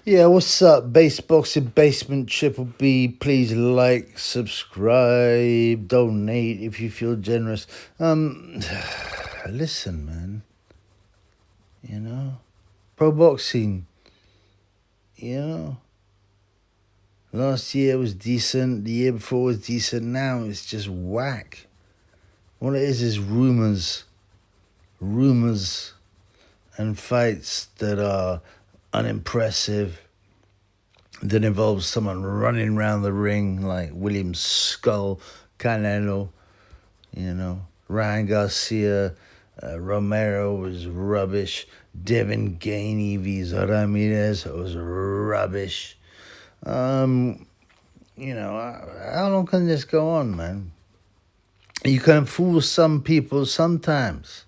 Yeah, what's up? Base Boxing Basement Triple B. Please like, subscribe, donate if you feel generous. Listen, man. You know, pro boxing. You know, last year was decent. The year before was decent. Now it's just whack. What it is rumors, and fights that are unimpressive. That involves someone running around the ring like William Skull, Canelo, Ryan Garcia, Romero was rubbish. Devin Gainey vs. Ramirez was rubbish. How long can this go on, man? You can fool some people sometimes,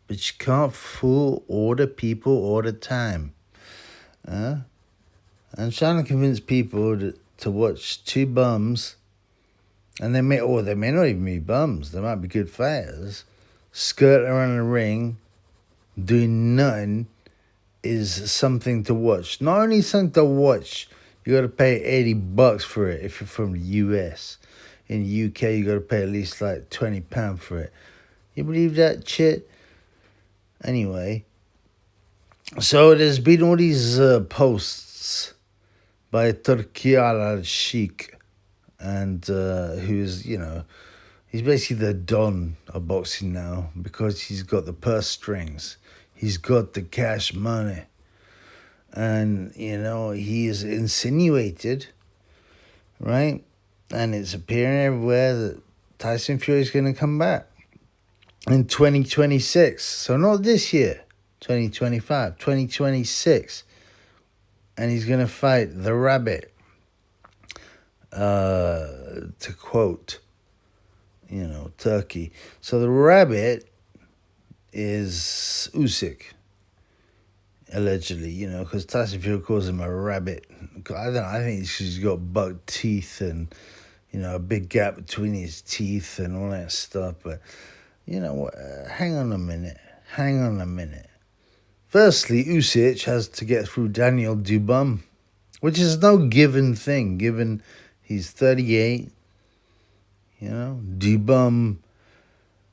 but you can't fool all the people all the time. I'm trying to convince people to watch two bums, and they may not even be bums. They might be good fighters. Skirting around the ring, doing nothing, is something to watch. Not only something to watch, you got to pay $80 for it if you're from the US. In the UK, you got to pay at least like £20 for it. You believe that shit? Anyway, so there's been all these posts by Turki Alalshikh, and who's, he's basically the don of boxing now because he's got the purse strings. He's got the cash money. And, he is insinuated, right? And it's appearing everywhere that Tyson Fury is going to come back in 2026. So not this year, 2025, 2026. And he's going to fight the rabbit. To quote, Turkey. So the rabbit is Usyk, allegedly, because Tyson Fury calls him a rabbit. I think he's got buck teeth and, a big gap between his teeth and all that stuff. But, hang on a minute. Firstly, Usyk has to get through Daniel Dubum, which is no given thing, given he's 38. Dubum.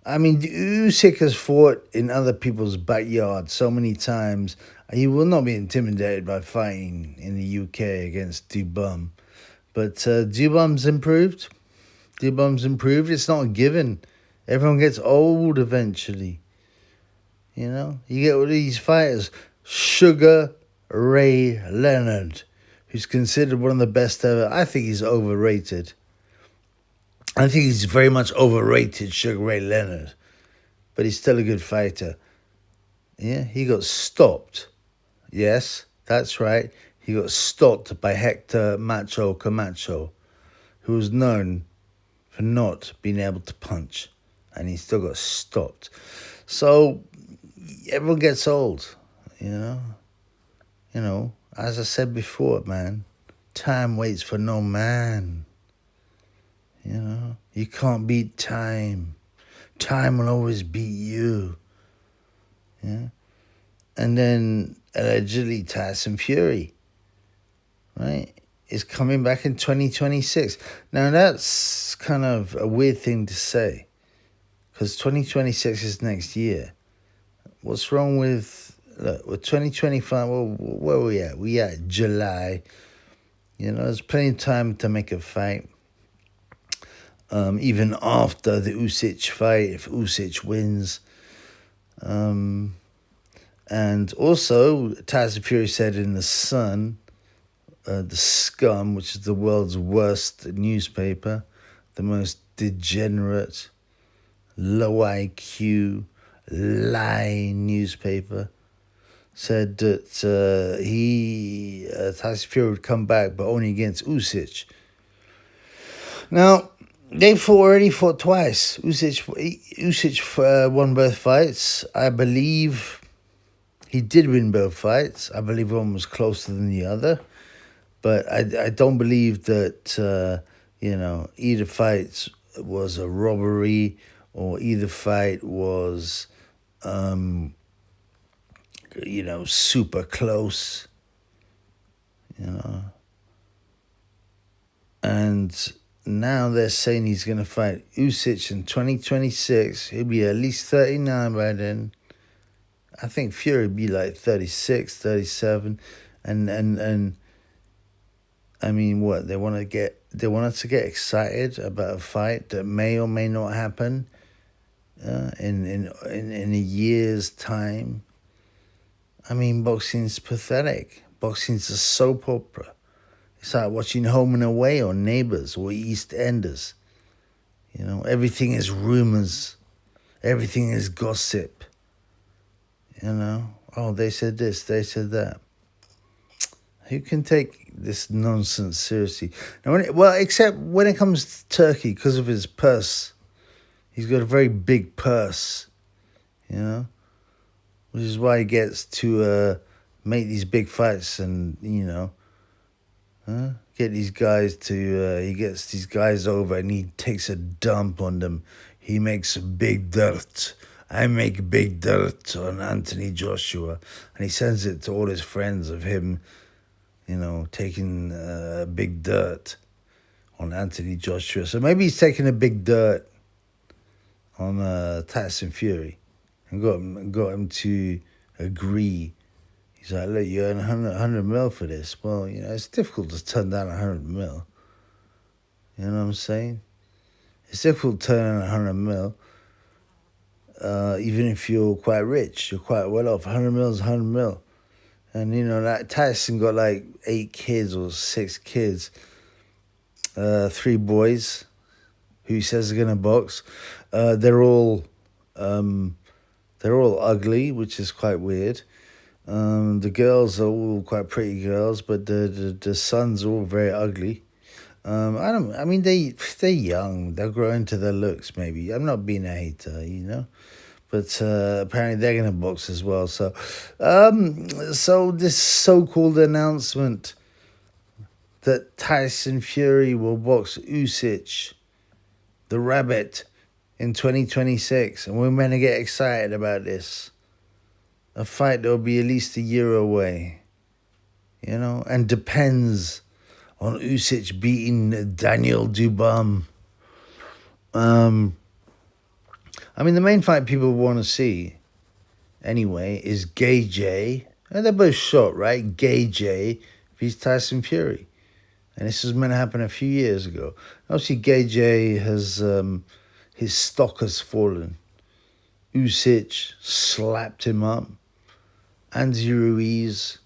I mean, Usyk has fought in other people's backyard so many times. He will not be intimidated by fighting in the UK against Dubum. But Dubum's improved. It's not a given. Everyone gets old eventually. You get all these fighters. Sugar Ray Leonard, who's considered one of the best ever. I think he's overrated. I think he's very much overrated, Sugar Ray Leonard. But he's still a good fighter. Yeah, he got stopped. Yes, that's right. He got stopped by Hector Macho Camacho, who was known for not being able to punch. And he still got stopped. So everyone gets old, as I said before, man, time waits for no man. You can't beat time. Time will always beat you. Yeah. And then allegedly Tyson Fury, right, is coming back in 2026. Now that's kind of a weird thing to say, because 2026 is next year. What's wrong with 2025? Well, where are we at? We at July. There's plenty of time to make a fight. Even after the Usyk fight, if Usyk wins. And also, Tyson Fury said in The Sun, the Scum, which is the world's worst newspaper, the most degenerate, low IQ, lie newspaper, said that Tyson Fury would come back, but only against Usyk. Now, they already fought twice. Usyk won both fights. I believe he did win both fights. I believe one was closer than the other. But I don't believe that, either fight was a robbery or either fight was, super close. And now they're saying he's going to fight Usyk in 2026. He'll be at least 39 by then. I think Fury would be like 36, 37. And I mean, what? They want us to get excited about a fight that may or may not happen in a year's time. I mean, boxing's pathetic. Boxing's a soap opera. It's like watching Home and Away or Neighbours or EastEnders. You know, everything is rumors. Everything is gossip. You know, oh, they said this, they said that. Who can take this nonsense seriously? Now, except when it comes to Turkey, because of his purse. He's got a very big purse, you know, which is why he gets to make these big fights and, you know, get these guys to, he gets these guys over and he takes a dump on them. He makes big dirt. I make big dirt on Anthony Joshua. And he sends it to all his friends of him, you know, taking big dirt on Anthony Joshua. So maybe he's taking a big dirt on Tyson Fury and got him to agree. He's like, look, you earn 100 mil for this. Well, you know, it's difficult to turn down 100 mil. You know what I'm saying? It's difficult to turn down 100 mil. Even if you're quite rich, you're quite well off. 100 mil is 100 mil. And, you know, that Tyson got like 8 kids or 6 kids. 3 boys who he says are going to box. They're all ugly, which is quite weird. The girls are all quite pretty girls, but the sons are all very ugly. I mean, they're young. They'll grow into their looks, maybe. I'm not being a hater, you know. But apparently they're going to box as well. So this so-called announcement that Tyson Fury will box Usyk, the rabbit, in 2026. And we're meant to get excited about this. A fight that will be at least a year away, you know, and depends on Usyk beating Daniel Dubam. I mean, the main fight people want to see, anyway, is Gay J. And they're both shot, right? Gay J vs Tyson Fury. And this was meant to happen a few years ago. Obviously, Gay J has, his stock has fallen. Usyk slapped him up. Andy Ruiz,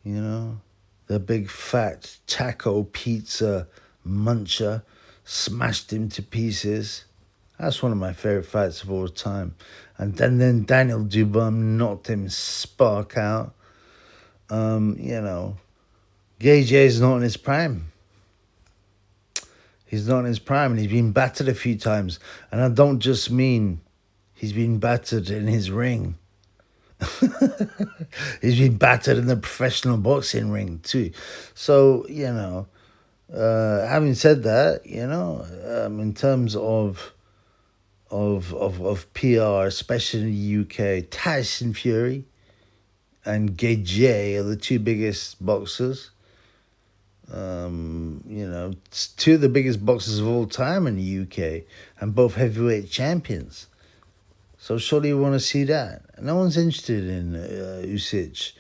you know, the big fat taco pizza muncher, smashed him to pieces. That's one of my favorite fights of all time. And then Daniel Dubam knocked him spark out. You know, Gay J's not in his prime. He's not in his prime, and he's been battered a few times. And I don't just mean he's been battered in his ring. He's been battered in the professional boxing ring too. So, you know, having said that, you know, in terms of PR, especially in the UK, Tyson Fury and Gay J are the 2 biggest boxers. You know, 2 of the biggest boxers of all time in the UK, and both heavyweight champions. So surely you want to see that. No one's interested in Usyk,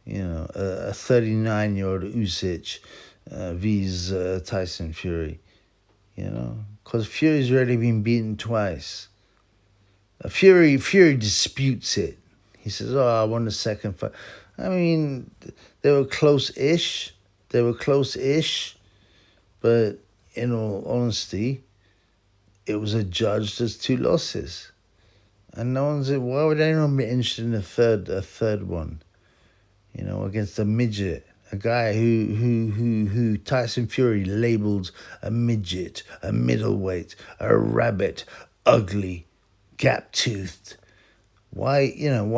you know, a 39-year-old Usyk vs Tyson Fury, you know, because Fury's already been beaten twice. Fury disputes it. He says, "Oh, I won the second fight." I mean, they were close-ish. But in all honesty, it was adjudged as 2 losses. And no one's, why would anyone be interested in a third one? You know, against a midget, a guy who Tyson Fury labeled a midget, a middleweight, a rabbit, ugly, gap-toothed. Why, you know,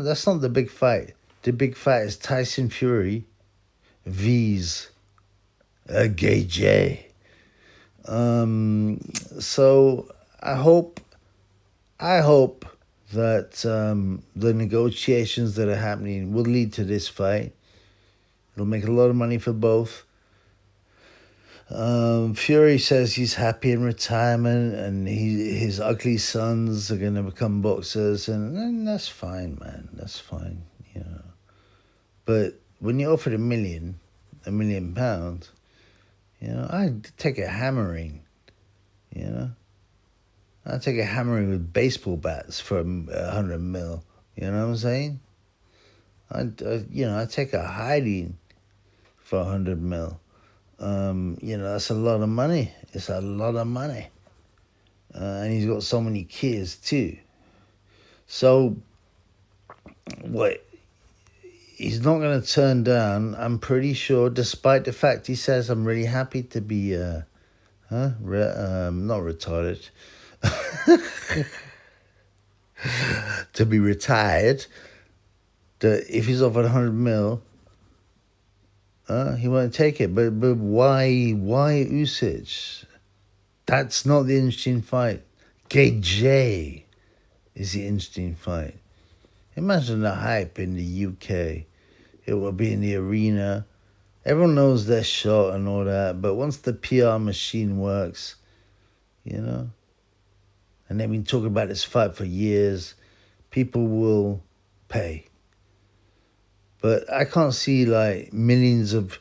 that's not the big fight. The big fight is Tyson Fury vs Gay J. So I hope that the negotiations that are happening will lead to this fight. It'll make a lot of money for both. Fury says he's happy in retirement, and his ugly sons are gonna become boxers, and that's fine, man. That's fine, you know. But when you're offered £1 million, you know, I'd take a hammering, you know. I'd take a hammering with baseball bats for 100 mil. You know what I'm saying? I'd take a hiding for 100 mil. You know, that's a lot of money. It's a lot of money. And he's got so many kids too. So, what? He's not going to turn down, I'm pretty sure, despite the fact he says, I'm really happy to be, not retarded, to be retired, that if he's offered 100 mil, he won't take it. But why Usyk? That's not the interesting fight. KJ is the interesting fight. Imagine the hype in the UK. It will be in the arena. Everyone knows their shot and all that. But once the PR machine works, you know, and they've been talking about this fight for years, people will pay. But I can't see like millions of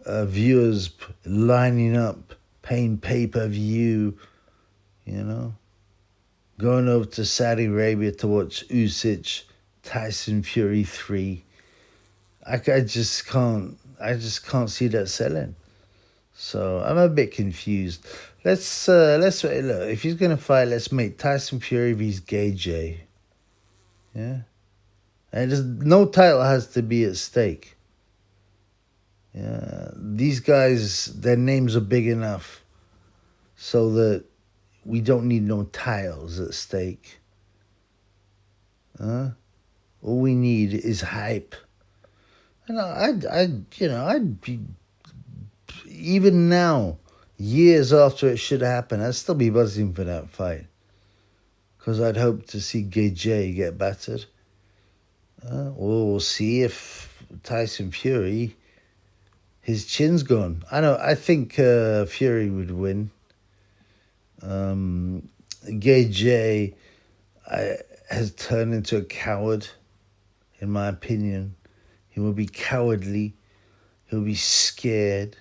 viewers lining up, paying pay-per-view, you know, going over to Saudi Arabia to watch Usyk, Tyson Fury 3. I just can't see that selling. So I'm a bit confused. Let's look. If he's gonna fight, let's make Tyson Fury vs Gay J. Yeah, and no title has to be at stake. Yeah, these guys, their names are big enough so that we don't need no titles at stake. All we need is hype. And I'd be, even now, years after it should happen, I'd still be buzzing for that fight. Because I'd hope to see Gay J get battered. We'll see if Tyson Fury, his chin's gone. I think Fury would win. Gay J has turned into a coward, in my opinion. He will be cowardly. He'll be scared,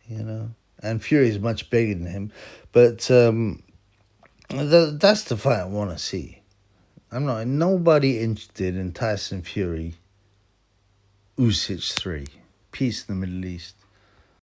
you know. And Fury is much bigger than him. But that's the fight I want to see. Nobody interested in Tyson Fury, Usyk 3. Peace in the Middle East.